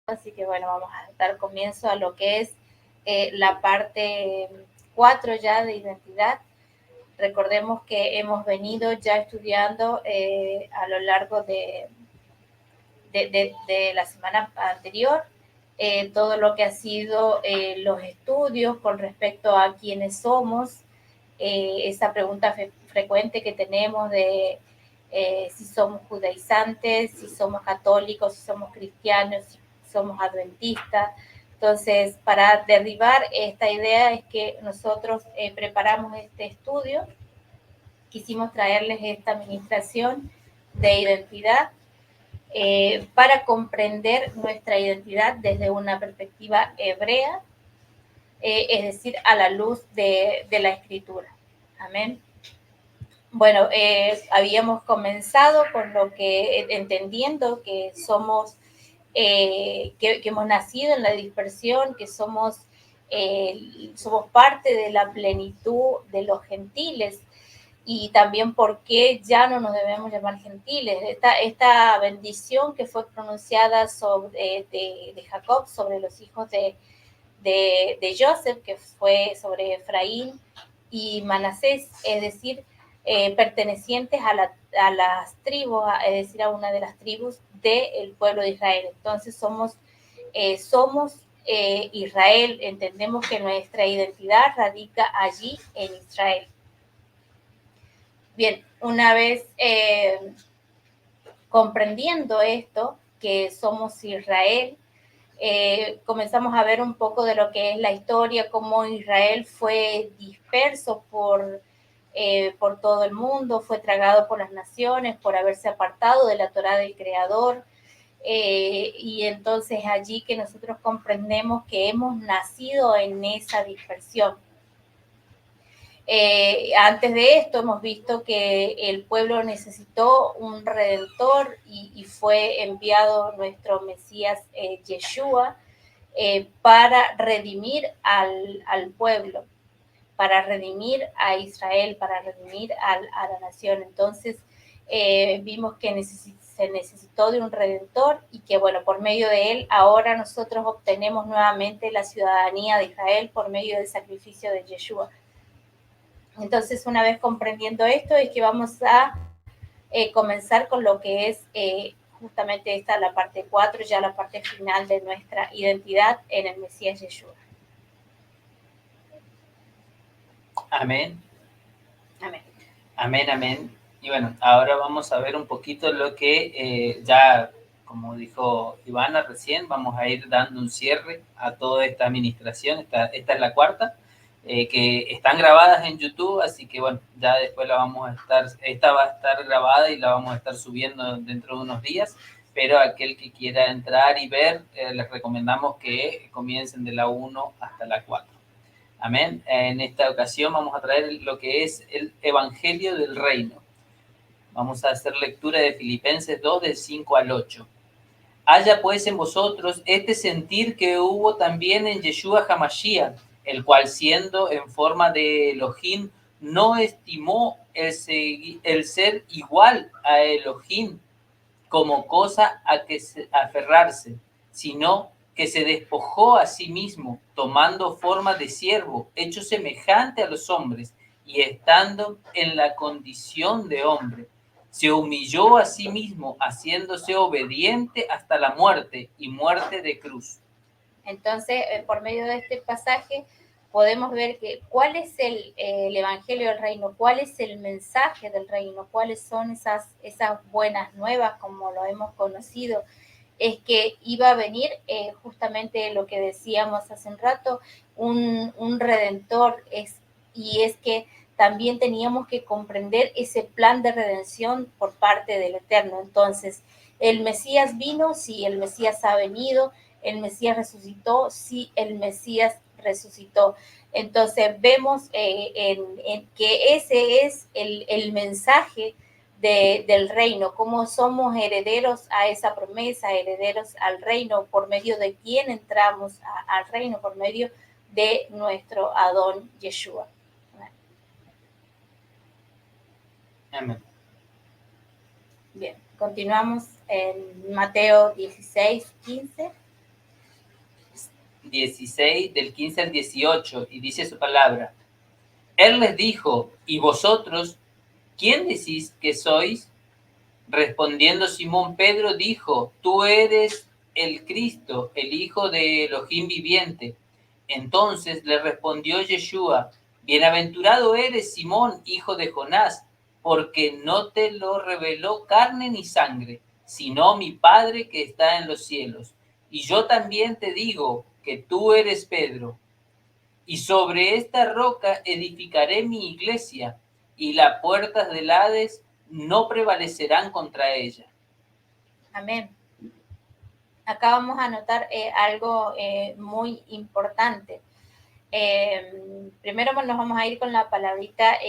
Así que bueno, vamos a dar comienzo a lo que es la parte 4 ya de identidad. Recordemos que hemos venido ya estudiando a lo largo de la semana anterior todo lo que ha sido los estudios con respecto a quiénes somos, esa pregunta frecuente que tenemos de si somos judaizantes, si somos católicos, si somos cristianos, si somos adventistas. Entonces, para derribar esta idea es que nosotros preparamos este estudio, quisimos traerles esta administración de identidad para comprender nuestra identidad desde una perspectiva hebrea, es decir, a la luz de la escritura. Amén. Bueno, habíamos comenzado con lo que, entendiendo que somos, que hemos nacido en la dispersión, que somos parte de la plenitud de los gentiles, y también por qué ya no nos debemos llamar gentiles. Esta bendición que fue pronunciada sobre, de Jacob sobre los hijos de Joseph, que fue sobre Efraín y Manasés, es decir, pertenecientes a las tribus, es decir, a una de las tribus del pueblo de Israel. Entonces somos Israel, entendemos que nuestra identidad radica allí en Israel. Bien, una vez comprendiendo esto, que somos Israel, comenzamos a ver un poco de lo que es la historia, cómo Israel fue disperso por todo el mundo, fue tragado por las naciones, por haberse apartado de la Torá del Creador. Y entonces allí que nosotros comprendemos que hemos nacido en esa dispersión. Antes de esto hemos visto que el pueblo necesitó un redentor y fue enviado nuestro Mesías Yeshua para redimir al pueblo, para redimir a Israel, para redimir a la nación. Entonces vimos que se necesitó de un redentor y que bueno, por medio de él ahora nosotros obtenemos nuevamente la ciudadanía de Israel por medio del sacrificio de Yeshua. Entonces, una vez comprendiendo esto, es que vamos a comenzar con lo que es justamente esta, la parte 4, ya la parte final de nuestra identidad en el Mesías Yeshua. Amén. Amén. Amén, amén. Y bueno, ahora vamos a ver un poquito lo que ya, como dijo Ivana recién, vamos a ir dando un cierre a toda esta administración. Esta es la cuarta. Que están grabadas en YouTube, así que bueno, ya después esta va a estar grabada y la vamos a estar subiendo dentro de unos días, pero aquel que quiera entrar y ver, les recomendamos que comiencen de la 1 hasta la 4. Amén. En esta ocasión vamos a traer lo que es el Evangelio del Reino. Vamos a hacer lectura de Filipenses 2, del 5 al 8. Haya pues en vosotros este sentir que hubo también en Yeshua Hamashiach, el cual siendo en forma de Elohim, no estimó el ser igual a Elohim como cosa a que aferrarse, sino que se despojó a sí mismo, tomando forma de siervo, hecho semejante a los hombres, y estando en la condición de hombre, se humilló a sí mismo, haciéndose obediente hasta la muerte y muerte de cruz. Entonces, por medio de este pasaje, podemos ver que cuál es el Evangelio del Reino, cuál es el mensaje del Reino, cuáles son esas buenas nuevas, como lo hemos conocido. Es que iba a venir justamente lo que decíamos hace un rato, un redentor, y es que también teníamos que comprender ese plan de redención por parte del Eterno. Entonces, el Mesías vino, sí, el Mesías ha venido, el Mesías resucitó, sí, el Mesías resucitó. Entonces vemos en que ese es el mensaje del reino, cómo somos herederos a esa promesa, herederos al reino, por medio de quién entramos al reino, por medio de nuestro Adón Yeshua. Amén. Bien, continuamos en Mateo 16, 15. 16, del 15 al 18, y dice su palabra. Él les dijo, ¿y vosotros quién decís que sois? Respondiendo Simón Pedro dijo, tú eres el Cristo, el Hijo de Elohim viviente. Entonces le respondió Yeshua, bienaventurado eres Simón, hijo de Jonás, porque no te lo reveló carne ni sangre, sino mi Padre que está en los cielos. Y yo también te digo que tú eres Pedro, y sobre esta roca edificaré mi iglesia, y las puertas del Hades no prevalecerán contra ella. Amén. Acá vamos a notar algo muy importante. Primero nos vamos a ir con la palabrita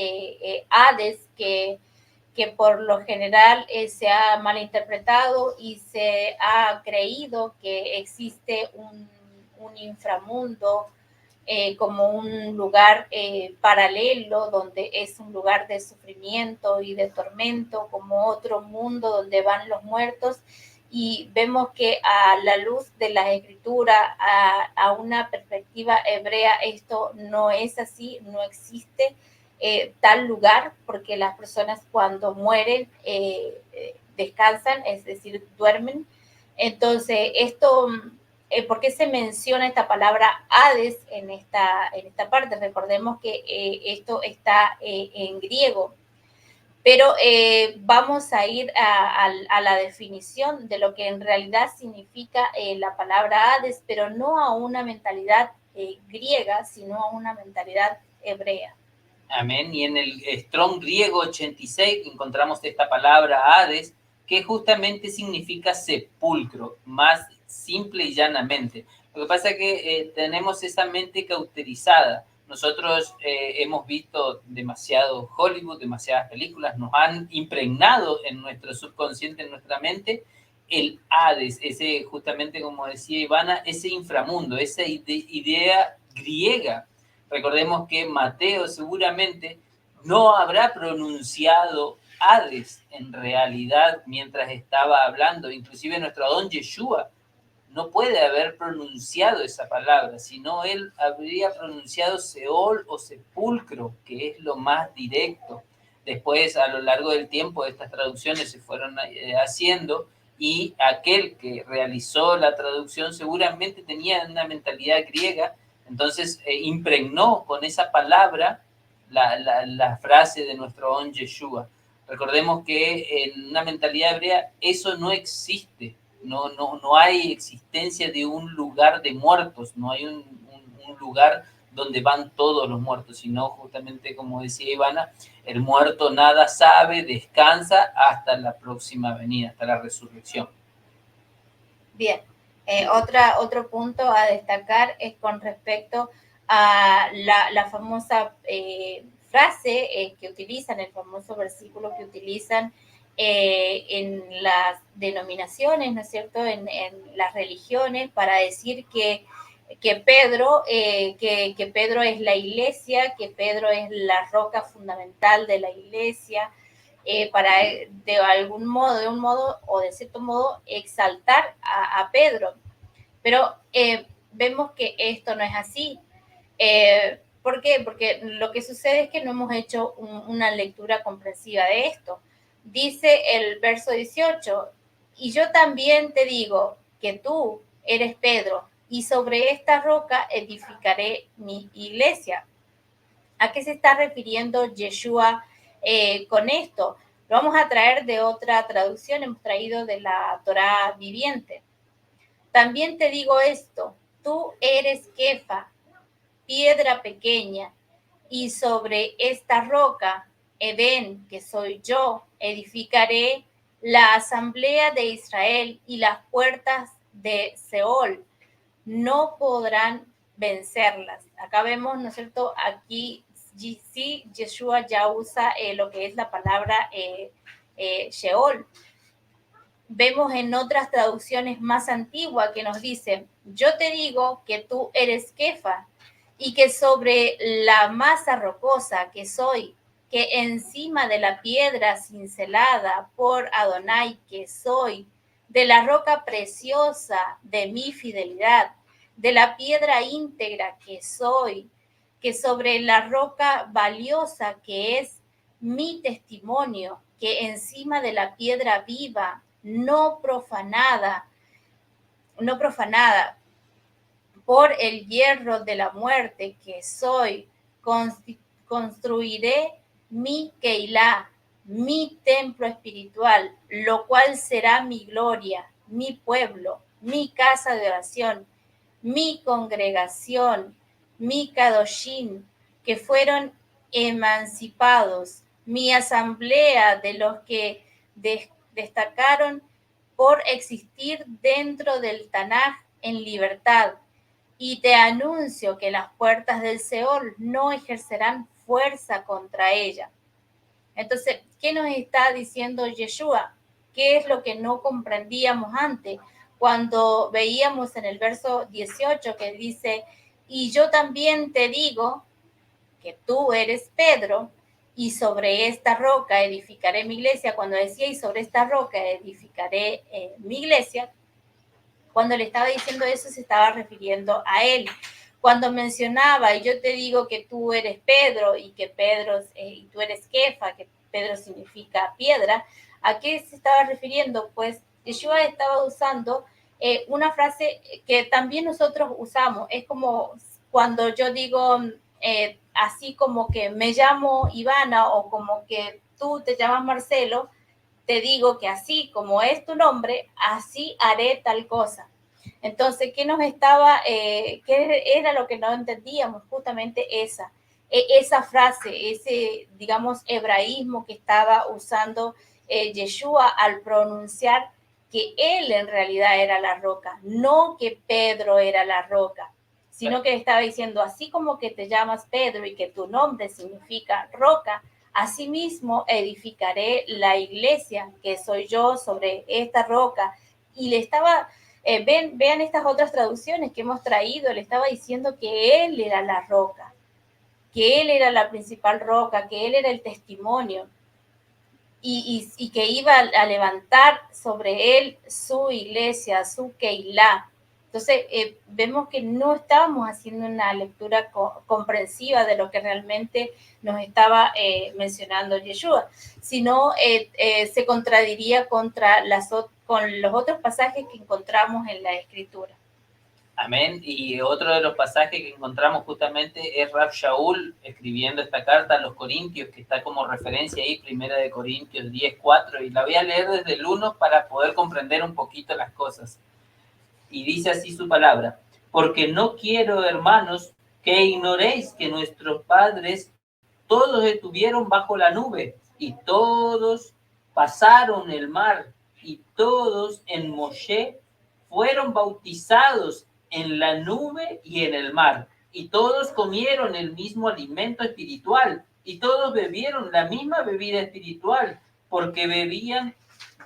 Hades, que por lo general se ha malinterpretado y se ha creído que existe un inframundo como un lugar paralelo, donde es un lugar de sufrimiento y de tormento, como otro mundo donde van los muertos. Y vemos que a la luz de la escritura, a una perspectiva hebrea, esto no es así, no existe tal lugar, porque las personas cuando mueren descansan, es decir, duermen. Entonces, esto, ¿por qué se menciona esta palabra Hades en esta parte? Recordemos que esto está en griego. Pero vamos a ir a la definición de lo que en realidad significa la palabra Hades, pero no a una mentalidad griega, sino a una mentalidad hebrea. Amén. Y en el Strong griego 86 encontramos esta palabra Hades, que justamente significa sepulcro, más simple y llanamente. Lo que pasa es que tenemos esa mente cauterizada. Nosotros hemos visto demasiado Hollywood, demasiadas películas, nos han impregnado en nuestro subconsciente, en nuestra mente, el Hades, ese justamente como decía Ivana, ese inframundo, esa idea griega. Recordemos que Mateo seguramente no habrá pronunciado Hades en realidad mientras estaba hablando, inclusive nuestro Adón Yeshua no puede haber pronunciado esa palabra, sino él habría pronunciado Seol o sepulcro, que es lo más directo. Después, a lo largo del tiempo, estas traducciones se fueron haciendo y aquel que realizó la traducción seguramente tenía una mentalidad griega, entonces impregnó con esa palabra la frase de nuestro On Yeshua. Recordemos que en una mentalidad hebrea eso no existe. No hay existencia de un lugar de muertos, no hay un lugar donde van todos los muertos, sino justamente como decía Ivana, el muerto nada sabe, descansa hasta la próxima venida, hasta la resurrección. Bien, otro punto a destacar es con respecto a la famosa frase que utilizan, el famoso versículo que utilizan en las denominaciones, ¿no es cierto?, en las religiones, para decir que Pedro, que Pedro es la iglesia, que Pedro es la roca fundamental de la iglesia, para de un modo o de cierto modo exaltar a Pedro. Pero vemos que esto no es así. ¿Por qué? Porque lo que sucede es que no hemos hecho una lectura comprensiva de esto. Dice el verso 18, y yo también te digo que tú eres Pedro, y sobre esta roca edificaré mi iglesia. ¿A qué se está refiriendo Yeshua con esto? Lo vamos a traer de otra traducción, hemos traído de la Torá viviente. También te digo esto, tú eres Kefa, piedra pequeña, y sobre esta roca, Edén, que soy yo, edificaré la asamblea de Israel, y las puertas de Seol no podrán vencerlas. Acá vemos, ¿no es cierto? Aquí sí, Yeshua ya usa lo que es la palabra Sheol. Vemos en otras traducciones más antiguas que nos dicen, yo te digo que tú eres Kefa, y que sobre la masa rocosa que soy, que encima de la piedra cincelada por Adonai que soy, de la roca preciosa de mi fidelidad, de la piedra íntegra que soy, que sobre la roca valiosa que es mi testimonio, que encima de la piedra viva, no profanada por el hierro de la muerte que soy, construiré mi Keilah, mi templo espiritual, lo cual será mi gloria, mi pueblo, mi casa de oración, mi congregación, mi Kadoshim, que fueron emancipados, mi asamblea de los que destacaron por existir dentro del Tanaj en libertad. Y te anuncio que las puertas del Seol no ejercerán fuerza contra ella. Entonces, ¿qué nos está diciendo Yeshua? ¿Qué es lo que no comprendíamos antes? Cuando veíamos en el verso 18 que dice, y yo también te digo que tú eres Pedro, y sobre esta roca edificaré mi iglesia. Cuando decía, y sobre esta roca edificaré mi iglesia, cuando le estaba diciendo eso se estaba refiriendo a él. Cuando mencionaba, y yo te digo que tú eres Pedro y que Pedro, y tú eres Kefa, que Pedro significa piedra, ¿a qué se estaba refiriendo? Pues Yeshua estaba usando una frase que también nosotros usamos. Es como cuando yo digo, así como que me llamo Ivana o como que tú te llamas Marcelo, te digo que así como es tu nombre, así haré tal cosa. Entonces, qué era lo que no entendíamos? Justamente esa frase, ese, digamos, hebraísmo que estaba usando Yeshua al pronunciar que él en realidad era la roca, no que Pedro era la roca, sino que estaba diciendo, así como que te llamas Pedro y que tu nombre significa roca, asimismo edificaré la iglesia que soy yo sobre esta roca. Y le estaba vean estas otras traducciones que hemos traído, le estaba diciendo que él era la roca, que él era la principal roca, que él era el testimonio y que iba a levantar sobre él su iglesia, su Keilah. Entonces, vemos que no estábamos haciendo una lectura comprensiva de lo que realmente nos estaba mencionando Yeshua, sino se contradiría con los otros pasajes que encontramos en la Escritura. Amén. Y otro de los pasajes que encontramos justamente es Rab Shaul escribiendo esta carta a los Corintios, que está como referencia ahí, 1 Corintios 10:4, y la voy a leer desde el 1 para poder comprender un poquito las cosas. Y dice así su palabra: porque no quiero, hermanos, que ignoréis que nuestros padres todos estuvieron bajo la nube, y todos pasaron el mar, y todos en Moshe fueron bautizados en la nube y en el mar, y todos comieron el mismo alimento espiritual, y todos bebieron la misma bebida espiritual, porque bebían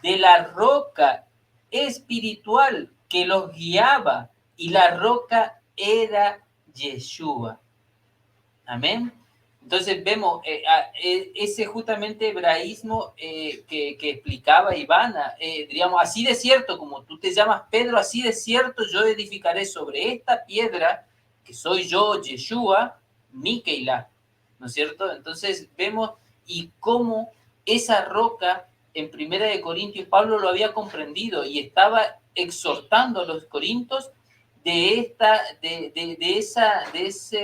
de la roca espiritual que los guiaba, y la roca era Yeshua. Amén. Entonces vemos ese justamente hebraísmo que explicaba Ivana, digamos, así de cierto, como tú te llamas Pedro, así de cierto yo edificaré sobre esta piedra, que soy yo, Yeshua, mi Keilah, ¿no es cierto? Entonces vemos y cómo esa roca, en 1 Corintios, Pablo lo había comprendido y estaba exhortando a los corintios de esa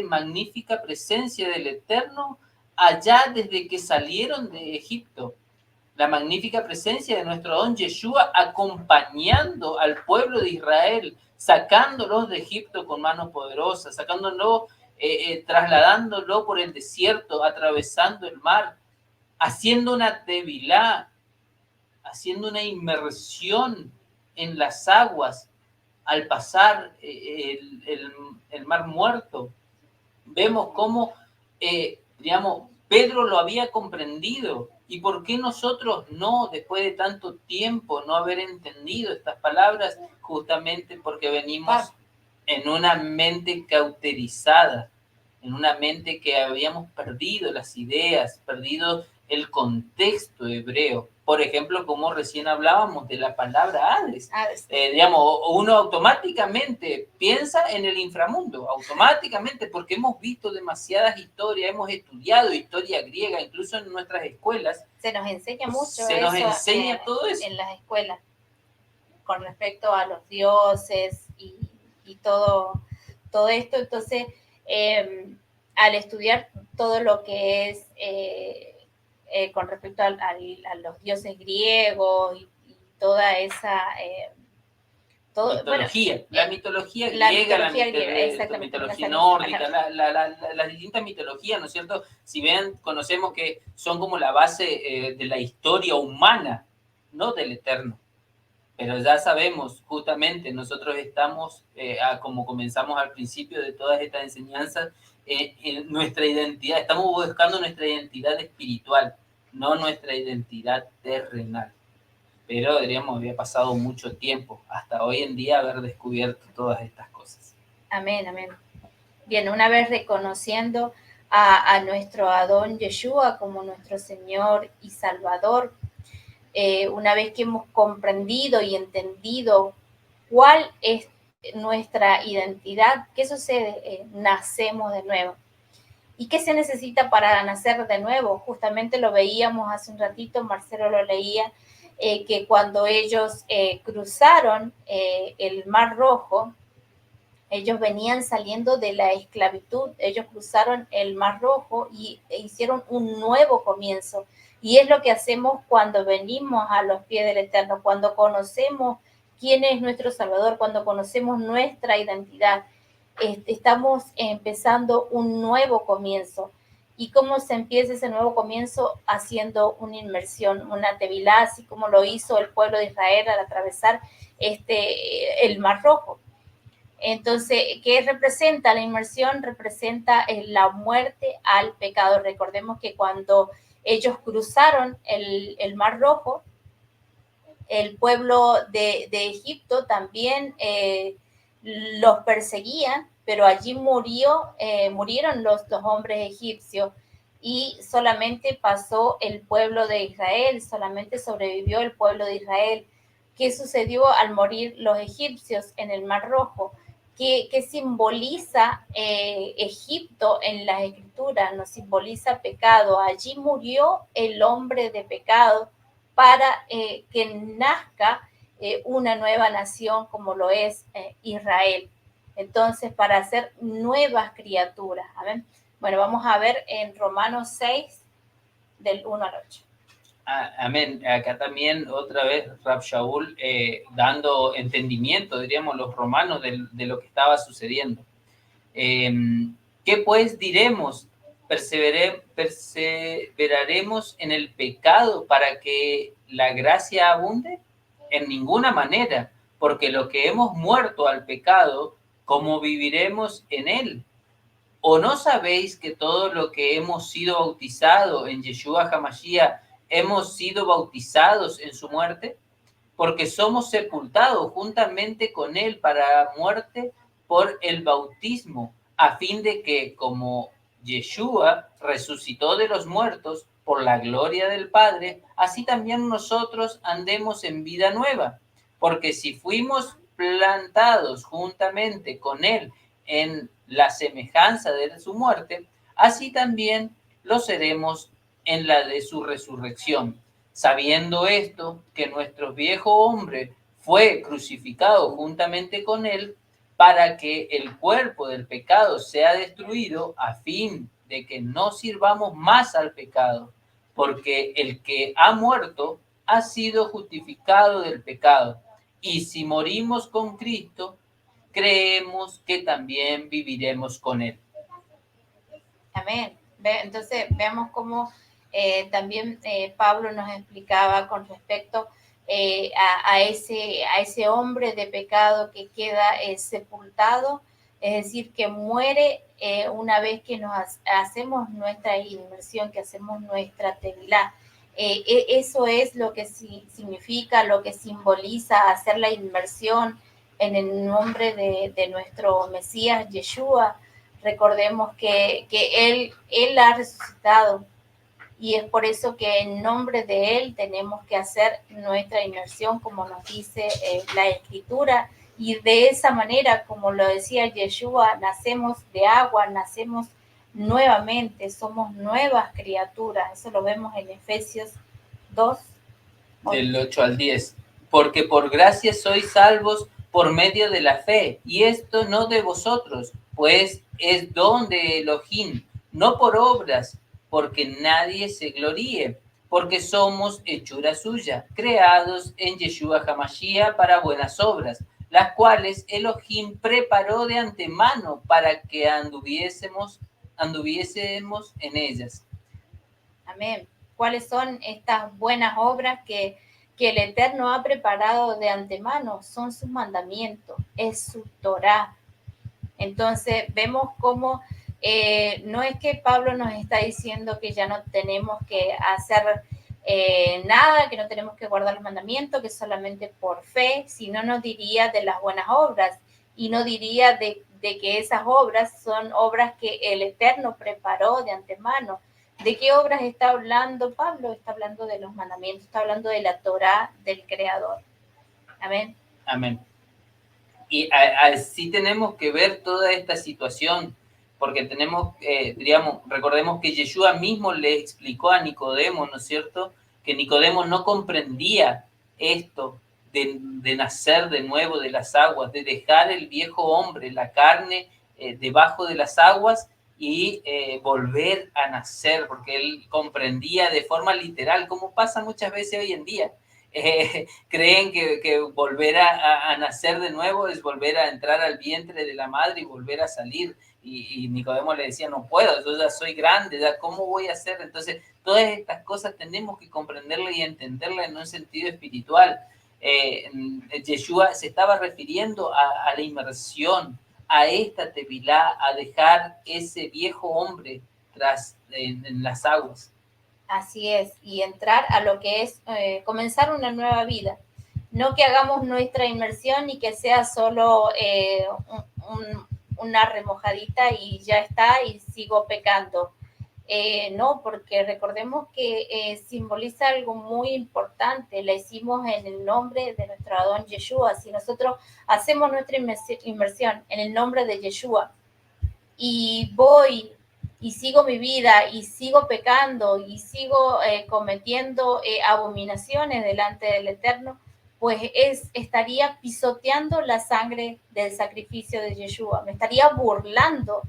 magnífica presencia del Eterno allá desde que salieron de Egipto. La magnífica presencia de nuestro don Yeshua acompañando al pueblo de Israel, sacándolos de Egipto con manos poderosas, sacándolo, trasladándolo por el desierto, atravesando el mar, haciendo una tevilá, haciendo una inmersión en las aguas, al pasar el mar muerto. Vemos cómo, digamos, Pedro lo había comprendido. ¿Y por qué nosotros no, después de tanto tiempo, no haber entendido estas palabras? Justamente porque venimos en una mente cauterizada, en una mente que habíamos perdido las ideas, perdido el contexto hebreo. por ejemplo, como recién hablábamos de la palabra Hades. Hades. Digamos, uno automáticamente piensa en el inframundo, automáticamente, porque hemos visto demasiadas historias, hemos estudiado historia griega, incluso en nuestras escuelas. Se nos enseña mucho Se nos enseña todo eso en las escuelas, con respecto a los dioses y todo esto. Entonces, al estudiar todo lo que es con respecto a los dioses griegos y toda esa... mitología, bueno, la mitología griega, la mitología nórdica, las distintas mitologías, ¿no es cierto? Si bien conocemos que son como la base de la historia humana, no del eterno. Pero ya sabemos, justamente, nosotros estamos, como comenzamos al principio de todas estas enseñanzas, en nuestra identidad, estamos buscando nuestra identidad espiritual, no nuestra identidad terrenal. Pero, diríamos, había pasado mucho tiempo hasta hoy en día haber descubierto todas estas cosas. Amén, amén. Bien, una vez reconociendo a nuestro Adón Yeshua como nuestro Señor y Salvador, una vez que hemos comprendido y entendido cuál es nuestra identidad, ¿qué sucede? Nacemos de nuevo. ¿Y qué se necesita para nacer de nuevo? Justamente lo veíamos hace un ratito, Marcelo lo leía, que cuando ellos cruzaron el Mar Rojo, ellos venían saliendo de la esclavitud, ellos cruzaron el Mar Rojo y hicieron un nuevo comienzo. Y es lo que hacemos cuando venimos a los pies del Eterno, cuando conocemos quién es nuestro Salvador, cuando conocemos nuestra identidad. Estamos empezando un nuevo comienzo. ¿Y cómo se empieza ese nuevo comienzo? Haciendo una inmersión, una tevilá, así como lo hizo el pueblo de Israel al atravesar el Mar Rojo. Entonces, ¿qué representa? La inmersión representa la muerte al pecado. Recordemos que cuando ellos cruzaron el Mar Rojo, el pueblo de Egipto también los perseguían, pero allí murieron los hombres egipcios y solamente pasó el pueblo de Israel, solamente sobrevivió el pueblo de Israel. ¿Qué sucedió al morir los egipcios en el Mar Rojo? ¿Qué simboliza Egipto en las escrituras? Nos simboliza pecado. Allí murió el hombre de pecado para que nazca una nueva nación como lo es Israel. Entonces, para hacer nuevas criaturas. ¿Amén? Bueno, vamos a ver en Romanos 6, del 1 al 8. Amén. Acá también otra vez Rab Shaul dando entendimiento, diríamos, los romanos de lo que estaba sucediendo. ¿Qué pues diremos? ¿Perseveraremos en el pecado para que la gracia abunde? En ninguna manera, porque lo que hemos muerto al pecado, ¿cómo viviremos en él? ¿O no sabéis que todo lo que hemos sido bautizados en Yeshua HaMashiach hemos sido bautizados en su muerte? Porque somos sepultados juntamente con él para muerte por el bautismo, a fin de que, como Yeshua resucitó de los muertos por la gloria del Padre, así también nosotros andemos en vida nueva. Porque si fuimos plantados juntamente con él en la semejanza de su muerte, así también lo seremos en la de su resurrección. Sabiendo esto, que nuestro viejo hombre fue crucificado juntamente con él, para que el cuerpo del pecado sea destruido, a fin de que no sirvamos más al pecado, porque el que ha muerto ha sido justificado del pecado. Y si morimos con Cristo, creemos que también viviremos con él. Amén. Entonces, veamos cómo también Pablo nos explicaba con respecto a ese hombre de pecado que queda sepultado, es decir, que muere una vez que nos hacemos nuestra inmersión, que hacemos nuestra tevilá. Eso es lo que significa, lo que simboliza hacer la inmersión en el nombre de nuestro Mesías, Yeshua. Recordemos que él ha resucitado y es por eso que en nombre de Él tenemos que hacer nuestra inmersión, como nos dice la Escritura, y de esa manera, como lo decía Yeshua, nacemos de agua, nacemos nuevamente, somos nuevas criaturas. Eso lo vemos en Efesios 2. Del 8 al 10. Porque por gracia sois salvos por medio de la fe, y esto no de vosotros, pues es don de Elohim, no por obras, porque nadie se gloríe, porque somos hechura suya, creados en Yeshua HaMashiach para buenas obras, las cuales Elohim preparó de antemano para que anduviésemos en ellas. Amén. ¿Cuáles son estas buenas obras que el Eterno ha preparado de antemano? Son sus mandamientos, es su Torah. Entonces vemos cómo no es que Pablo nos está diciendo que ya no tenemos que hacer nada, que no tenemos que guardar los mandamientos, que solamente por fe, sino nos diría de las buenas obras y no diría de que esas obras son obras que el Eterno preparó de antemano. ¿De qué obras está hablando Pablo? Está hablando de los mandamientos, está hablando de la Torá del Creador. Amén. Amén. Y así tenemos que ver toda esta situación, porque tenemos, diríamos, recordemos que Yeshua mismo le explicó a Nicodemo, ¿no es cierto?, que Nicodemo no comprendía esto de nacer de nuevo de las aguas, de dejar el viejo hombre, la carne, debajo de las aguas y volver a nacer, porque él comprendía de forma literal, como pasa muchas veces hoy en día. Creen que volver a nacer de nuevo es volver a entrar al vientre de la madre y volver a salir. Y Nicodemo le decía, no puedo, yo ya soy grande, ya ¿cómo voy a hacer? Entonces, todas estas cosas tenemos que comprenderlas y entenderlas en un sentido espiritual. Yeshua se estaba refiriendo a la inmersión, a esta tevilá, a dejar ese viejo hombre en las aguas. Así es, y entrar a lo que es comenzar una nueva vida. No que hagamos nuestra inmersión y que sea solo una remojadita y ya está y sigo pecando. No, porque recordemos que simboliza algo muy importante. La hicimos en el nombre de nuestro Adón Yeshua. Si nosotros hacemos nuestra inmersión en el nombre de Yeshua y voy y sigo mi vida y sigo pecando y sigo cometiendo abominaciones delante del Eterno, pues estaría pisoteando la sangre del sacrificio de Yeshua, me estaría burlando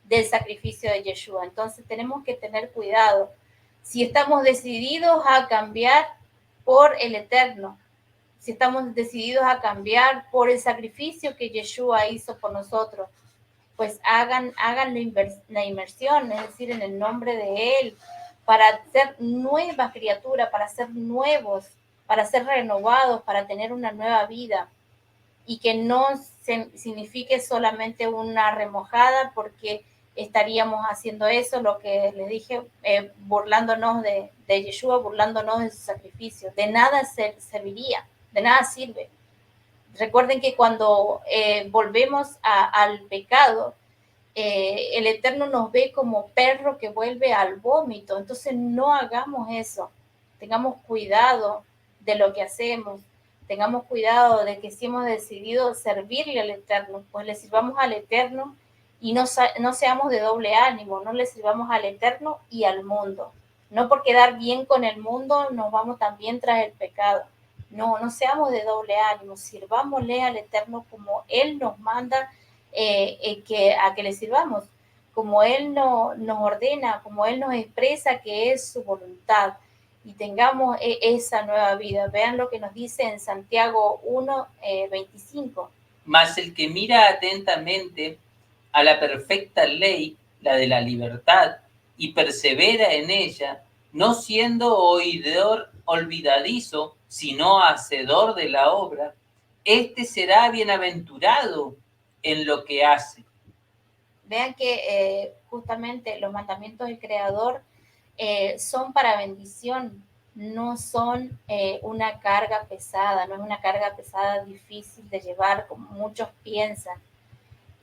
del sacrificio de Yeshua. Entonces tenemos que tener cuidado. Si estamos decididos a cambiar por el Eterno, si estamos decididos a cambiar por el sacrificio que Yeshua hizo por nosotros, pues hagan la inmersión, es decir, en el nombre de Él, para ser nuevas criaturas, para ser nuevos, para ser renovados, para tener una nueva vida y que no signifique solamente una remojada, porque estaríamos haciendo eso, lo que les dije, burlándonos de Yeshua, burlándonos de su sacrificio. De nada serviría, de nada sirve. Recuerden que cuando volvemos al pecado, el Eterno nos ve como perro que vuelve al vómito. Entonces no hagamos eso. Tengamos cuidado de lo que hacemos. Tengamos cuidado de que si hemos decidido servirle al Eterno, pues le sirvamos al Eterno y no seamos de doble ánimo, no le sirvamos al Eterno y al mundo. No por quedar bien con el mundo nos vamos también tras el pecado. No, no seamos de doble ánimo, sirvámosle al Eterno como Él nos manda a que le sirvamos, como Él nos ordena, como Él nos expresa que es su voluntad y tengamos esa nueva vida. Vean lo que nos dice en Santiago 1, 25. Mas el que mira atentamente a la perfecta ley, la de la libertad, y persevera en ella, no siendo oidor olvidadizo, sino hacedor de la obra, este será bienaventurado en lo que hace. Vean que justamente los mandamientos del Creador son para bendición, no son una carga pesada, no es una carga pesada difícil de llevar como muchos piensan.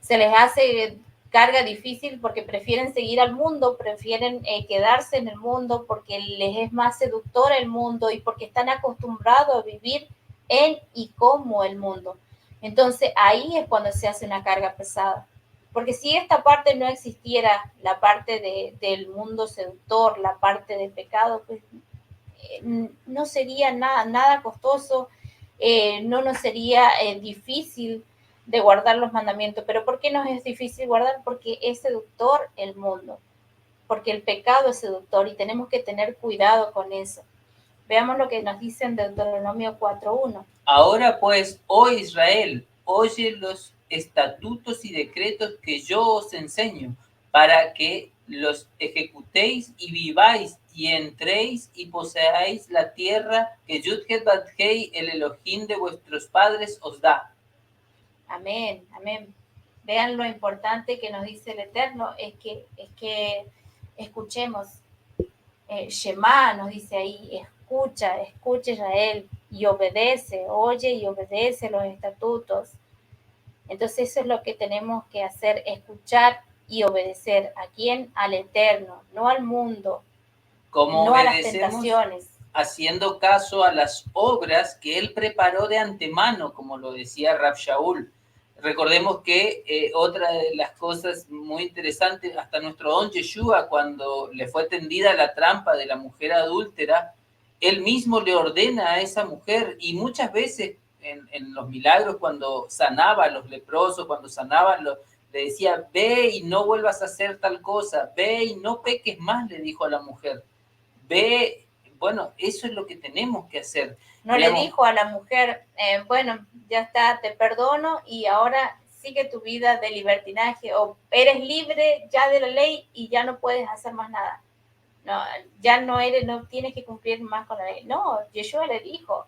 Se les hace carga difícil porque prefieren seguir al mundo, prefieren quedarse en el mundo porque les es más seductor el mundo y porque están acostumbrados a vivir en y como el mundo. Entonces ahí es cuando se hace una carga pesada. Porque si esta parte no existiera, la parte del mundo seductor, la parte de pecado, pues no sería nada costoso, no nos sería difícil de guardar los mandamientos. ¿Pero por qué nos es difícil guardar? Porque es seductor el mundo, porque el pecado es seductor y tenemos que tener cuidado con eso. Veamos lo que nos dice en Deuteronomio 4:1. Ahora pues, oh Israel, oye los estatutos y decretos que yo os enseño, para que los ejecutéis y viváis y entréis y poseáis la tierra que Yud-Heh-Vav-Hei, el Elohim de vuestros padres, os da. Amén, amén. Vean lo importante que nos dice el Eterno, es que escuchemos. Shema nos dice ahí, escucha Israel y obedece, oye y obedece los estatutos. Entonces eso es lo que tenemos que hacer, escuchar y obedecer. ¿A quién? Al Eterno, no al mundo, Como no a las obedecemos, tentaciones. haciendo caso a las obras que él preparó de antemano, como lo decía Rab Shaul. Recordemos que otra de las cosas muy interesantes, hasta nuestro don Yeshua, cuando le fue tendida la trampa de la mujer adúltera, él mismo le ordena a esa mujer, y muchas veces en los milagros, cuando sanaba a los leprosos, cuando sanaba le decía, ve y no vuelvas a hacer tal cosa, ve y no peques más, le dijo a la mujer. Ve, bueno, eso es lo que tenemos que hacer. No le dijo a la mujer, bueno, ya está, te perdono y ahora sigue tu vida de libertinaje, o eres libre ya de la ley y ya no puedes hacer más nada. No, ya no tienes que cumplir más con la ley. No, Yeshua le dijo,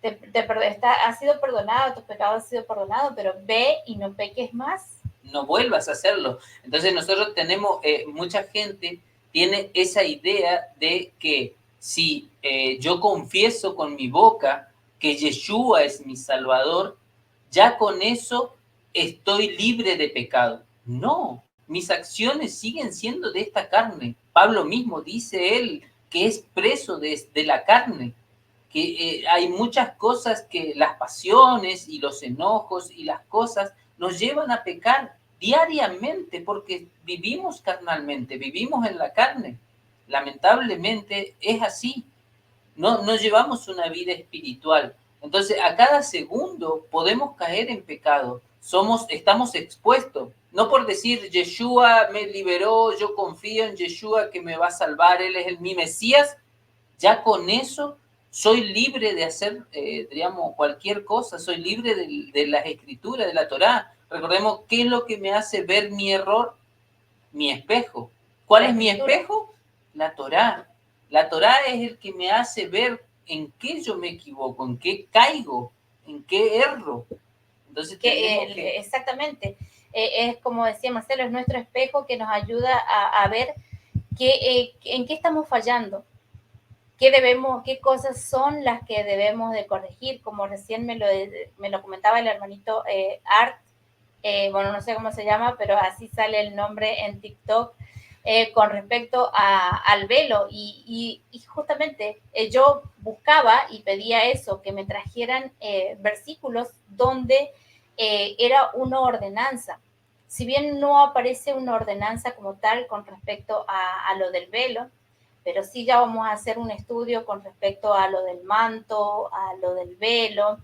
has sido perdonado, tus pecados han sido perdonados, pero ve y no peques más. No vuelvas a hacerlo. Entonces nosotros tenemos, mucha gente tiene esa idea de que si yo confieso con mi boca que Yeshua es mi Salvador, ya con eso estoy libre de pecado. No, mis acciones siguen siendo de esta carne. Pablo mismo dice él que es preso de la carne, que hay muchas cosas que las pasiones y los enojos y las cosas nos llevan a pecar diariamente porque vivimos carnalmente, vivimos en la carne. Lamentablemente es así. No llevamos una vida espiritual. Entonces, a cada segundo podemos caer en pecado. Estamos expuestos. No por decir, Yeshua me liberó, yo confío en Yeshua que me va a salvar, Él es mi Mesías. Ya con eso soy libre de hacer, digamos, cualquier cosa. Soy libre de las escrituras, de la Torá. Recordemos, ¿qué es lo que me hace ver mi error? Mi espejo. ¿Cuál es mi espejo? La Torá. La Torá es el que me hace ver en qué yo me equivoco, en qué caigo, en qué erro. Entonces exactamente. Es como decía Marcelo, es nuestro espejo que nos ayuda a ver en qué estamos fallando, qué cosas son las que debemos de corregir, como recién me lo comentaba el hermanito Art, bueno, no sé cómo se llama, pero así sale el nombre en TikTok, con respecto al velo. Y justamente yo buscaba y pedía eso, que me trajeran versículos donde era una ordenanza. Si bien no aparece una ordenanza como tal con respecto a lo del velo, pero sí ya vamos a hacer un estudio con respecto a lo del manto, a lo del velo,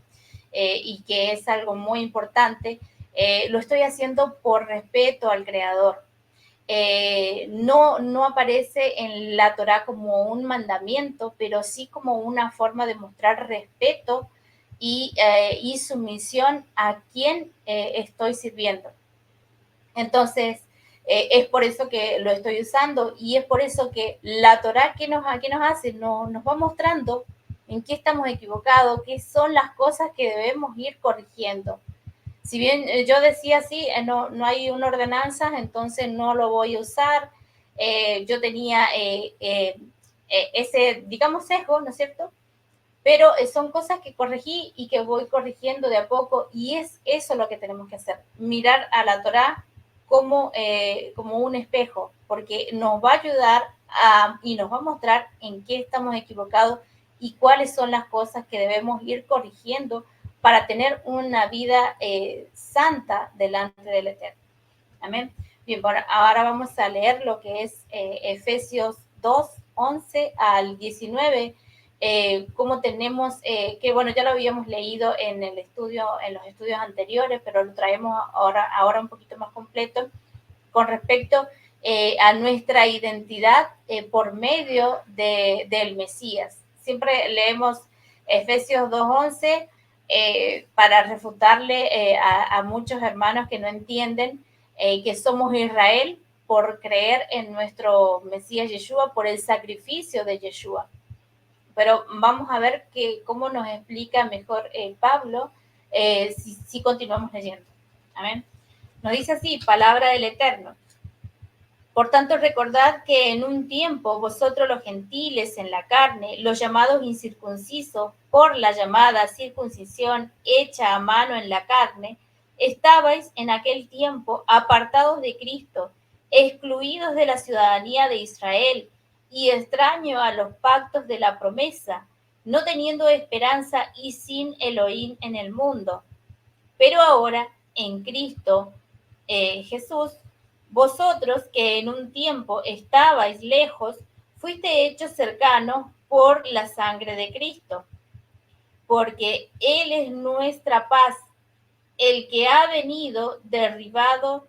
y que es algo muy importante. Lo estoy haciendo por respeto al Creador. No aparece en la Torá como un mandamiento, pero sí como una forma de mostrar respeto y sumisión a quien estoy sirviendo. Entonces, es por eso que lo estoy usando y es por eso que la Torá que nos hace, nos va mostrando en qué estamos equivocados, qué son las cosas que debemos ir corrigiendo. Si bien yo decía así, no hay una ordenanza, entonces no lo voy a usar. Yo tenía ese, digamos, sesgo, ¿no es cierto? Pero son cosas que corregí y que voy corrigiendo de a poco y es eso lo que tenemos que hacer, mirar a la Torá como un espejo, porque nos va a ayudar y nos va a mostrar en qué estamos equivocados y cuáles son las cosas que debemos ir corrigiendo para tener una vida santa delante del Eterno. Amén. Bien, bueno, ahora vamos a leer lo que es Efesios 2, 11 al 19, como tenemos, que bueno, ya lo habíamos leído en el estudio, en los estudios anteriores, pero lo traemos ahora un poquito más completo con respecto a nuestra identidad por medio del Mesías. Siempre leemos Efesios 2:11 para refutarle a muchos hermanos que no entienden que somos Israel por creer en nuestro Mesías Yeshua, por el sacrificio de Yeshua. Pero vamos a ver cómo nos explica mejor Pablo si continuamos leyendo. Amén. Nos dice así, palabra del Eterno. Por tanto, recordad que en un tiempo vosotros los gentiles en la carne, los llamados incircuncisos por la llamada circuncisión hecha a mano en la carne, estabais en aquel tiempo apartados de Cristo, excluidos de la ciudadanía de Israel y extraños a los pactos de la promesa, no teniendo esperanza y sin Elohim en el mundo. Pero ahora, en Cristo Jesús, vosotros que en un tiempo estabais lejos, fuiste hechos cercanos por la sangre de Cristo, porque Él es nuestra paz, el que ha venido derribado,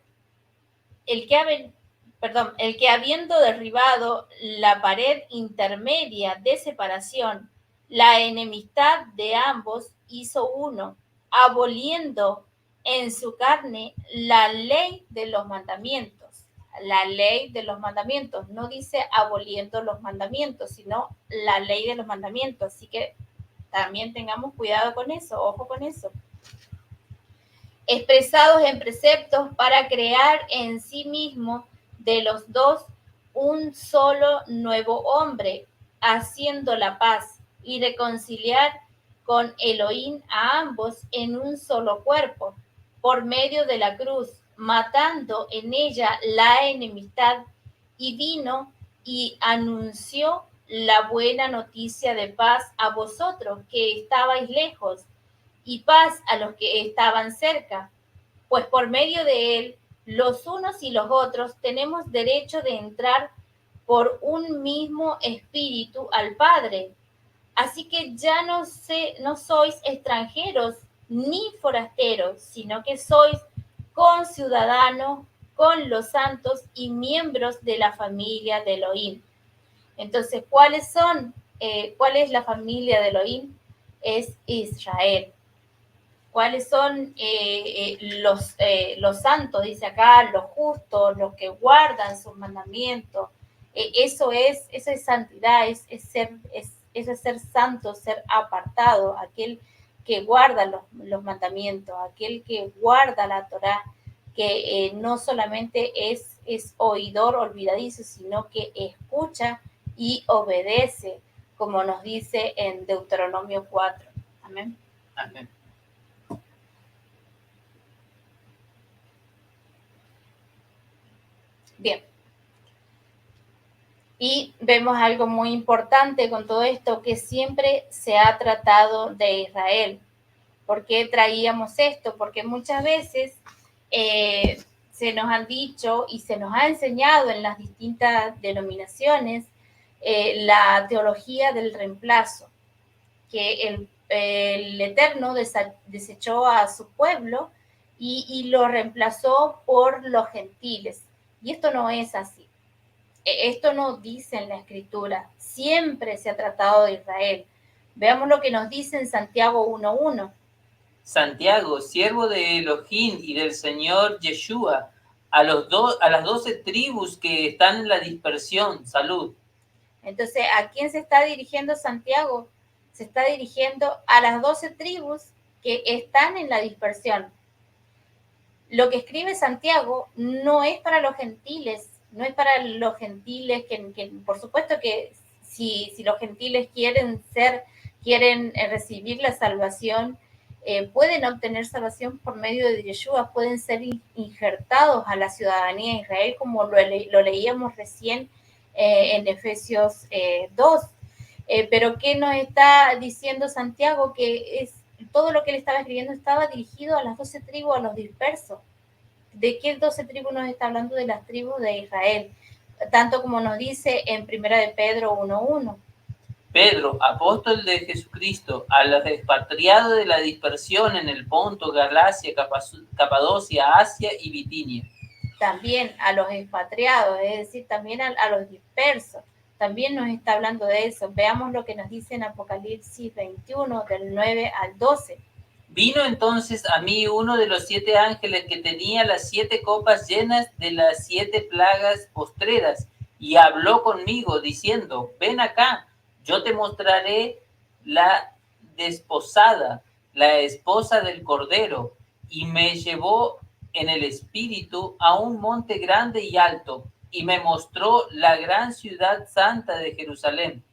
el que habiendo derribado la pared intermedia de separación, la enemistad de ambos hizo uno, aboliendo en su carne la ley de los mandamientos. La ley de los mandamientos, no dice aboliendo los mandamientos, sino la ley de los mandamientos. Así que también tengamos cuidado con eso, ojo con eso. Expresados en preceptos para crear en sí mismo de los dos un solo nuevo hombre, haciendo la paz y reconciliar con Elohim a ambos en un solo cuerpo, por medio de la cruz, matando en ella la enemistad, y vino y anunció la buena noticia de paz a vosotros que estabais lejos, y paz a los que estaban cerca, pues por medio de él, los unos y los otros tenemos derecho de entrar por un mismo espíritu al Padre. Así que ya no sois extranjeros ni forasteros, sino que sois conciudadanos con los santos y miembros de la familia de Elohim. Entonces, ¿cuál es la familia de Elohim? Es Israel. ¿Cuáles son los santos? Dice acá, los justos, los que guardan sus mandamientos. Eso es santidad, eso es ser santo, ser apartado, aquel que guarda los mandamientos, aquel que guarda la Torá, que no solamente es oidor olvidadizo, sino que escucha y obedece, como nos dice en Deuteronomio 4. Amén. Amén. Bien. Y vemos algo muy importante con todo esto, que siempre se ha tratado de Israel. ¿Por qué traíamos esto? Porque muchas veces se nos han dicho y se nos ha enseñado en las distintas denominaciones la teología del reemplazo, que el Eterno desechó a su pueblo y lo reemplazó por los gentiles. Y esto no es así. Esto no dice en la Escritura. Siempre se ha tratado de Israel. Veamos lo que nos dice en Santiago 1:1. Santiago, siervo de Elohim y del Señor Yeshua, a las 12 tribus que están en la dispersión, salud. Entonces, ¿a quién se está dirigiendo Santiago? Se está dirigiendo a las 12 tribus que están en la dispersión. Lo que escribe Santiago no es para los gentiles, no es para los gentiles que por supuesto que si los gentiles quieren recibir la salvación, pueden obtener salvación por medio de Yeshua, pueden ser injertados a la ciudadanía de Israel, como lo leíamos recién en Efesios 2. Pero ¿qué nos está diciendo Santiago? Que es todo lo que él estaba escribiendo estaba dirigido a las 12 tribus, a los dispersos. ¿De qué 12 tribus nos está hablando? De las tribus de Israel, tanto como nos dice en Primera de Pedro 1:1. Pedro, apóstol de Jesucristo, a los expatriados de la dispersión en el Ponto, Galacia, Capadocia, Asia y Bitinia. También a los expatriados, es decir, también a los dispersos. También nos está hablando de eso. Veamos lo que nos dice en Apocalipsis 21, del 9 al 12. Vino entonces a mí uno de los 7 ángeles que tenía las 7 copas llenas de las 7 plagas postreras, y habló conmigo diciendo, ven acá, yo te mostraré la desposada, la esposa del Cordero. Y me llevó en el espíritu a un monte grande y alto, y me mostró la gran ciudad santa de Jerusalén,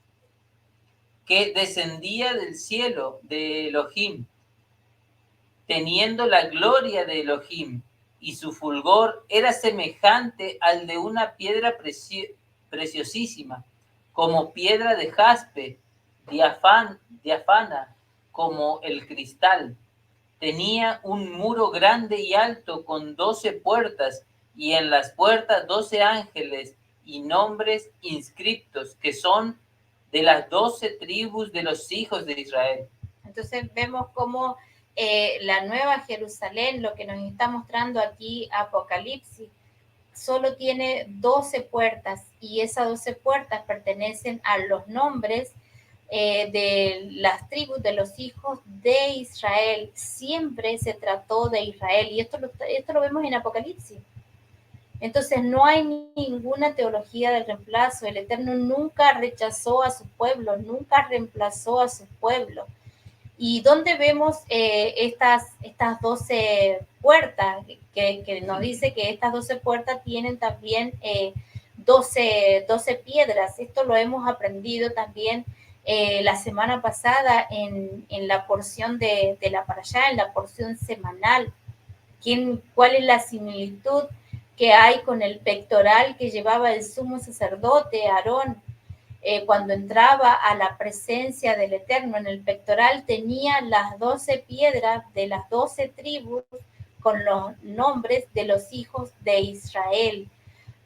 que descendía del cielo de Elohim, teniendo la gloria de Elohim, y su fulgor era semejante al de una piedra preciosísima, como piedra de jaspe, diafana como el cristal. Tenía un muro grande y alto con 12 puertas, y en las puertas 12 ángeles y nombres inscriptos, que son de las 12 tribus de los hijos de Israel. Entonces vemos cómo la Nueva Jerusalén, lo que nos está mostrando aquí Apocalipsis, solo tiene 12 puertas, y esas 12 puertas pertenecen a los nombres de las tribus de los hijos de Israel. Siempre se trató de Israel, y esto lo vemos en Apocalipsis. Entonces no hay ninguna teología del reemplazo. El Eterno nunca rechazó a su pueblo, nunca reemplazó a su pueblo. ¿Y dónde vemos estas 12 puertas? Que nos dice que estas 12 puertas tienen también 12 piedras. Esto lo hemos aprendido también la semana pasada en la porción de la parashá, en la porción semanal. ¿Cuál es la similitud que hay con el pectoral que llevaba el sumo sacerdote Aarón? Cuando entraba a la presencia del Eterno, en el pectoral tenía las 12 piedras de las 12 tribus con los nombres de los hijos de Israel.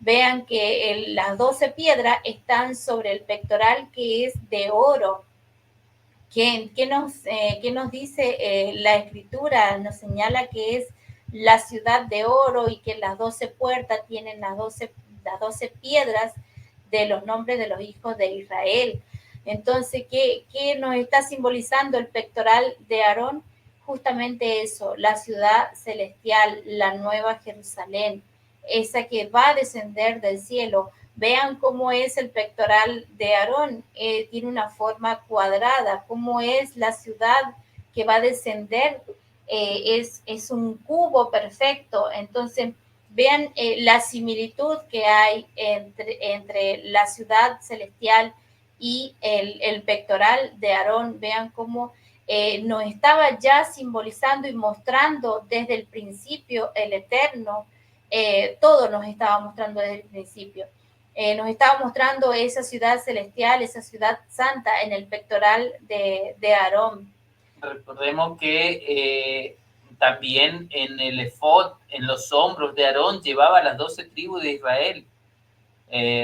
Vean que las 12 piedras están sobre el pectoral, que es de oro. ¿Qué nos dice la Escritura? Nos señala que es la ciudad de oro, y que las 12 puertas tienen las 12 piedras de los nombres de los hijos de Israel. Entonces, ¿qué nos está simbolizando el pectoral de Aarón? Justamente eso, la ciudad celestial, la nueva Jerusalén, esa que va a descender del cielo. Vean cómo es el pectoral de Aarón, tiene una forma cuadrada. Cómo es la ciudad que va a descender, es un cubo perfecto. Entonces, vean la similitud que hay entre la ciudad celestial y el pectoral de Aarón. Vean cómo nos estaba ya simbolizando y mostrando desde el principio el Eterno. Todo nos estaba mostrando desde el principio. Nos estaba mostrando esa ciudad celestial, esa ciudad santa en el pectoral de Aarón. Recordemos que también en el efod, en los hombros de Aarón, llevaba las 12 tribus de Israel.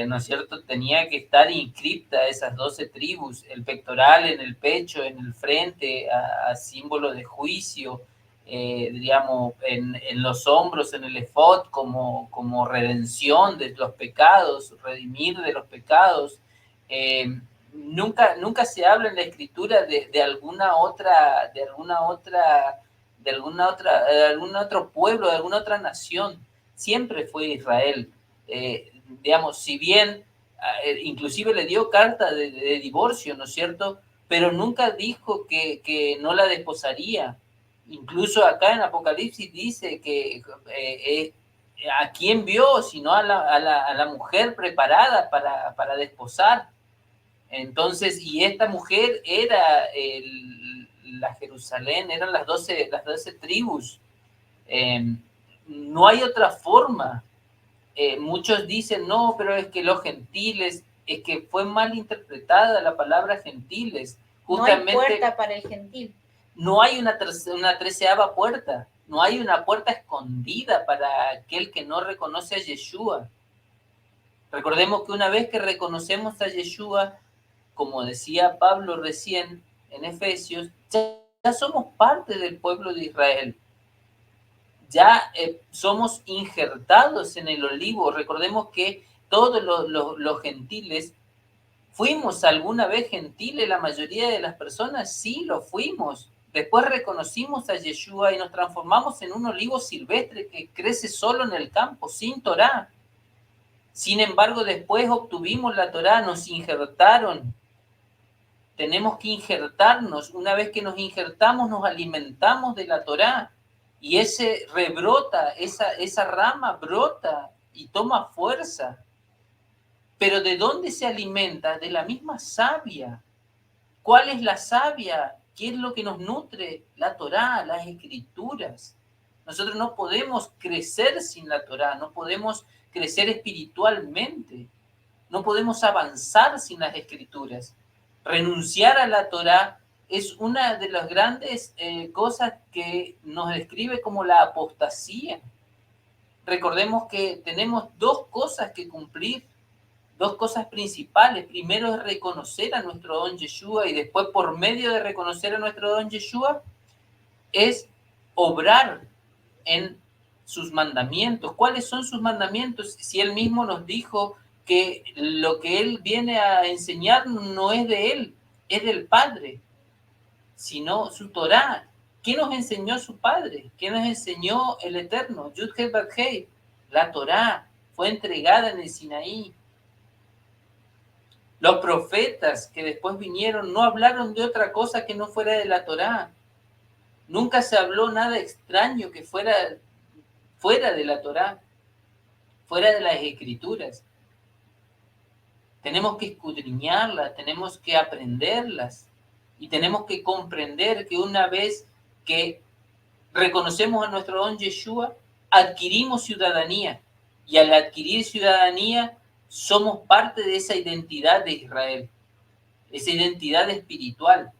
¿No es cierto? Tenía que estar inscripta esas 12 tribus, el pectoral en el pecho, en el frente, a símbolo de juicio, digamos, en los hombros, en el efod, como redención de los pecados, redimir de los pecados. Nunca se habla en la escritura de algún otro pueblo, de alguna otra nación. Siempre fue Israel. Digamos, si bien inclusive le dio carta de divorcio, ¿no es cierto? Pero nunca dijo que no la desposaría. Incluso acá en Apocalipsis dice que a quién vio, sino a la mujer preparada para desposar. Entonces, y esta mujer era la Jerusalén, eran las 12 tribus. No hay otra forma. Muchos dicen, no, pero es que los gentiles, es que fue mal interpretada la palabra gentiles. Justamente, no hay puerta para el gentil. No hay una 13ª puerta, no hay una puerta escondida para aquel que no reconoce a Yeshua. Recordemos que una vez que reconocemos a Yeshua, como decía Pablo recién en Efesios, ya somos parte del pueblo de Israel. Ya somos injertados en el olivo. Recordemos que todos los gentiles, ¿fuimos alguna vez gentiles la mayoría de las personas? Sí, lo fuimos. Después reconocimos a Yeshua y nos transformamos en un olivo silvestre que crece solo en el campo, sin Torá. Sin embargo, después obtuvimos la Torá, nos injertaron. Tenemos que injertarnos. Una vez que nos injertamos, nos alimentamos de la Torá. Y ese rebrota, esa rama brota y toma fuerza. Pero ¿de dónde se alimenta? De la misma savia. ¿Cuál es la savia? ¿Qué es lo que nos nutre? La Torá, las escrituras. Nosotros no podemos crecer sin la Torá, no podemos crecer espiritualmente, no podemos avanzar sin las escrituras. Renunciar a la Torá es una de las grandes cosas que nos describe como la apostasía. Recordemos que tenemos dos cosas que cumplir, dos cosas principales. Primero es reconocer a nuestro don Yeshua y después, por medio de reconocer a nuestro don Yeshua, es obrar en sus mandamientos. ¿Cuáles son sus mandamientos? Si él mismo nos dijo que lo que él viene a enseñar no es de él, es del Padre, sino su Torá. ¿Qué nos enseñó su Padre? ¿Qué nos enseñó el Eterno? Yud He Vav Hei. La Torá fue entregada en el Sinaí. Los profetas que después vinieron no hablaron de otra cosa que no fuera de la Torá. Nunca se habló nada extraño que fuera de la Torá, fuera de las Escrituras. Tenemos que escudriñarlas, tenemos que aprenderlas y tenemos que comprender que una vez que reconocemos a nuestro don Yeshua, adquirimos ciudadanía y al adquirir ciudadanía somos parte de esa identidad de Israel, esa identidad espiritual.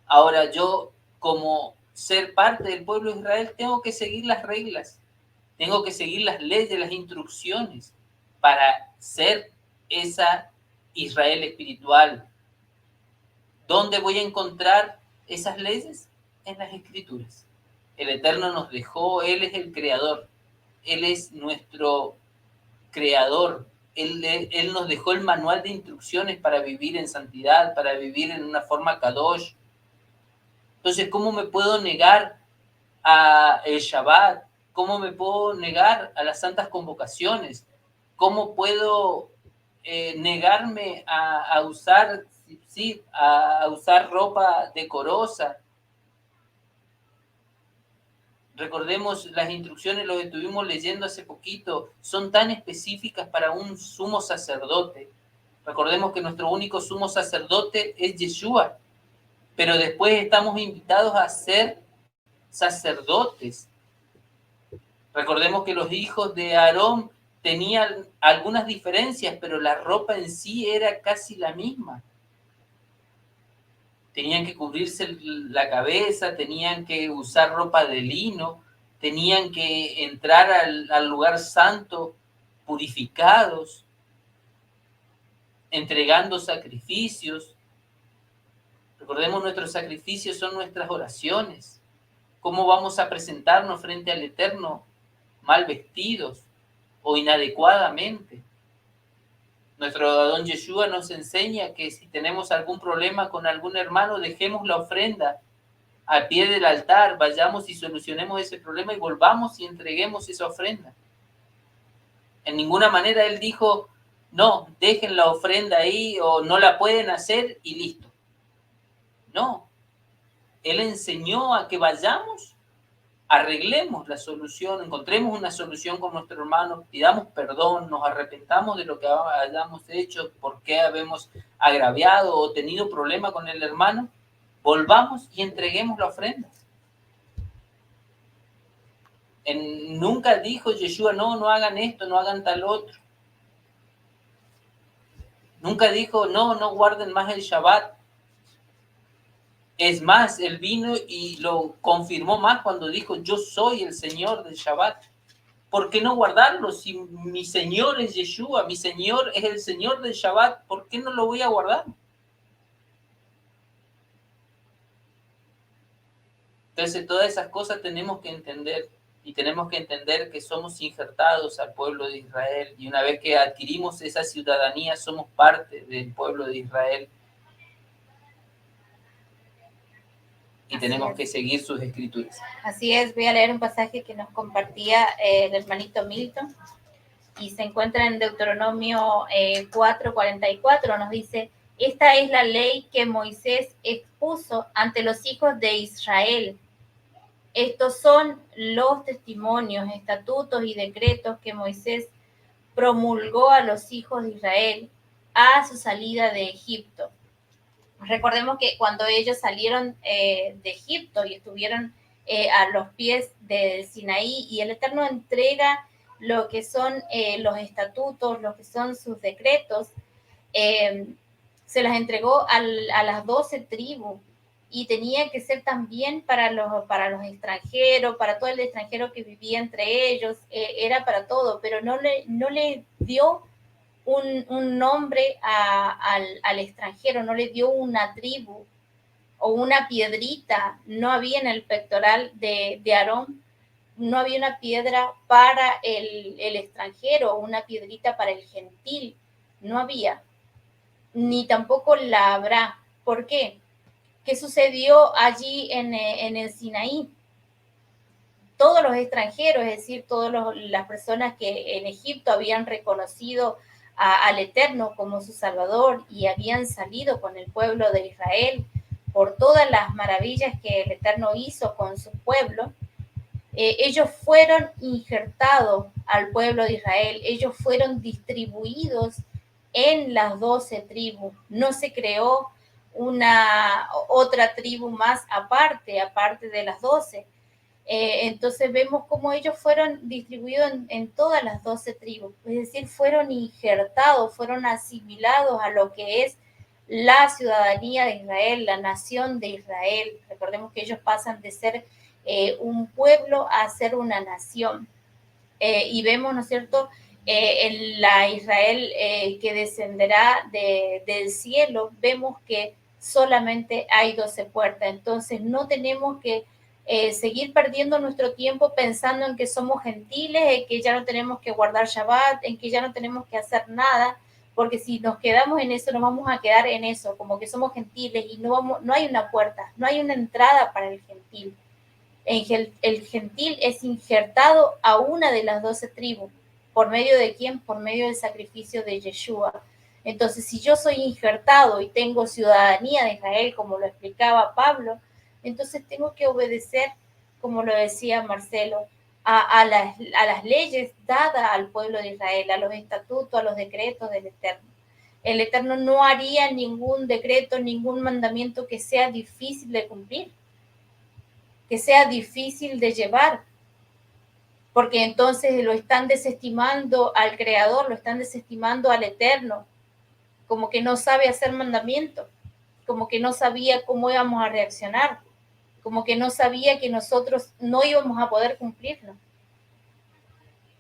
Ahora yo, como ser parte del pueblo de Israel, tengo que seguir las reglas, tengo que seguir las leyes, las instrucciones para ser esa Israel espiritual. ¿Dónde voy a encontrar esas leyes? En las Escrituras. El Eterno nos dejó, Él es el Creador, Él es nuestro Creador. Él nos dejó el manual de instrucciones para vivir en santidad, para vivir en una forma kadosh. Entonces, ¿cómo me puedo negar a el Shabbat? ¿Cómo me puedo negar a las santas convocaciones? ¿Cómo puedo negarme a usar ropa decorosa? Recordemos las instrucciones, lo que estuvimos leyendo hace poquito, son tan específicas para un sumo sacerdote. Recordemos que nuestro único sumo sacerdote es Yeshua, pero después estamos invitados a ser sacerdotes. Recordemos que los hijos de Aarón tenían algunas diferencias, pero la ropa en sí era casi la misma. Tenían que cubrirse la cabeza, tenían que usar ropa de lino, tenían que entrar al lugar santo purificados, entregando sacrificios. Recordemos, nuestros sacrificios son nuestras oraciones. ¿Cómo vamos a presentarnos frente al Eterno mal vestidos o inadecuadamente? Nuestro don Yeshua nos enseña que si tenemos algún problema con algún hermano, dejemos la ofrenda al pie del altar, vayamos y solucionemos ese problema y volvamos y entreguemos esa ofrenda. En ninguna manera él dijo, no, dejen la ofrenda ahí o no la pueden hacer y listo. No, él enseñó a que vayamos, arreglemos la solución, encontremos una solución con nuestro hermano, pidamos perdón, nos arrepentamos de lo que hayamos hecho, por qué habemos agraviado o tenido problema con el hermano volvamos y entreguemos la ofrenda. Nunca dijo Yeshua, no hagan esto, no hagan tal otro. Nunca dijo, no guarden más el Shabbat. Es más, él vino y lo confirmó más cuando dijo, yo soy el Señor del Shabbat. ¿Por qué no guardarlo? Si mi Señor es Yeshua, mi Señor es el Señor del Shabbat, ¿por qué no lo voy a guardar? Entonces, todas esas cosas tenemos que entender, y tenemos que entender que somos injertados al pueblo de Israel, y una vez que adquirimos esa ciudadanía, somos parte del pueblo de Israel, y tenemos que seguir sus escrituras. Así es, voy a leer un pasaje que nos compartía el hermanito Milton, y se encuentra en Deuteronomio 4:44, nos dice, esta es la ley que Moisés expuso ante los hijos de Israel. Estos son los testimonios, estatutos y decretos que Moisés promulgó a los hijos de Israel a su salida de Egipto. Recordemos que cuando ellos salieron de Egipto y estuvieron a los pies del Sinaí, y el Eterno entrega lo que son los estatutos, lo que son sus decretos, se las entregó a las 12 tribus, y tenía que ser también para los extranjeros, para todo el extranjero que vivía entre ellos, era para todo, pero no le dio un nombre al extranjero, no le dio una tribu o una piedrita, no había en el pectoral de Aarón, no había una piedra para el extranjero, una piedrita para el gentil, no había, ni tampoco la habrá. ¿Por qué? ¿Qué sucedió allí en el Sinaí? Todos los extranjeros, es decir, todas las personas que en Egipto habían reconocido al Eterno como su Salvador y habían salido con el pueblo de Israel por todas las maravillas que el Eterno hizo con su pueblo, ellos fueron injertados al pueblo de Israel, ellos fueron distribuidos en las 12 tribus, no se creó una otra tribu más aparte de las 12. Entonces vemos cómo ellos fueron distribuidos en todas las 12 tribus, es decir, fueron injertados, fueron asimilados a lo que es la ciudadanía de Israel, la nación de Israel. Recordemos que ellos pasan de ser un pueblo a ser una nación. Y vemos, ¿no es cierto?, en la Israel que descenderá del cielo, vemos que solamente hay 12 puertas. Entonces no tenemos que seguir perdiendo nuestro tiempo pensando en que somos gentiles, en que ya no tenemos que guardar Shabbat, en que ya no tenemos que hacer nada, porque si nos quedamos en eso, nos vamos a quedar en eso, como que somos gentiles y no hay una puerta, no hay una entrada para el gentil. El gentil es injertado a una de las 12 tribus. ¿Por medio de quién? Por medio del sacrificio de Yeshua. Entonces, si yo soy injertado y tengo ciudadanía de Israel, como lo explicaba Pablo, entonces tengo que obedecer, como lo decía Marcelo, a las leyes dadas al pueblo de Israel, a los estatutos, a los decretos del Eterno. El Eterno no haría ningún decreto, ningún mandamiento que sea difícil de cumplir, que sea difícil de llevar, porque entonces lo están desestimando al Creador, lo están desestimando al Eterno, como que no sabe hacer mandamientos, como que no sabía cómo íbamos a reaccionar, como que no sabía que nosotros no íbamos a poder cumplirlo.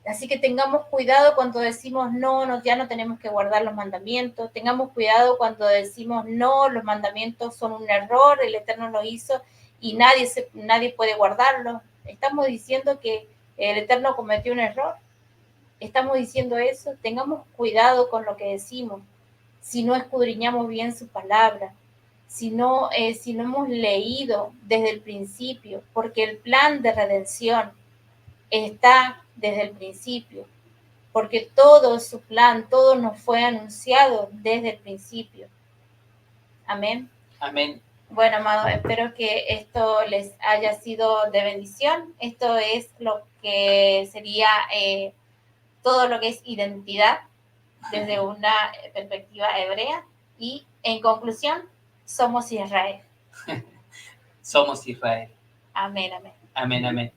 Así que tengamos cuidado cuando decimos no, ya no tenemos que guardar los mandamientos, tengamos cuidado cuando decimos no, los mandamientos son un error, el Eterno lo hizo y nadie puede guardarlo. Estamos diciendo que el Eterno cometió un error. Estamos diciendo eso. Tengamos cuidado con lo que decimos. Si no escudriñamos bien su palabra, si no hemos leído desde el principio, porque el plan de redención está desde el principio, porque todo su plan, todo nos fue anunciado desde el principio. Amén. Amén. Bueno, amados, espero que esto les haya sido de bendición. Esto es lo que sería todo lo que es identidad desde una perspectiva hebrea. Y en conclusión, somos Israel. somos Israel. Amén, amén. Amén, amén.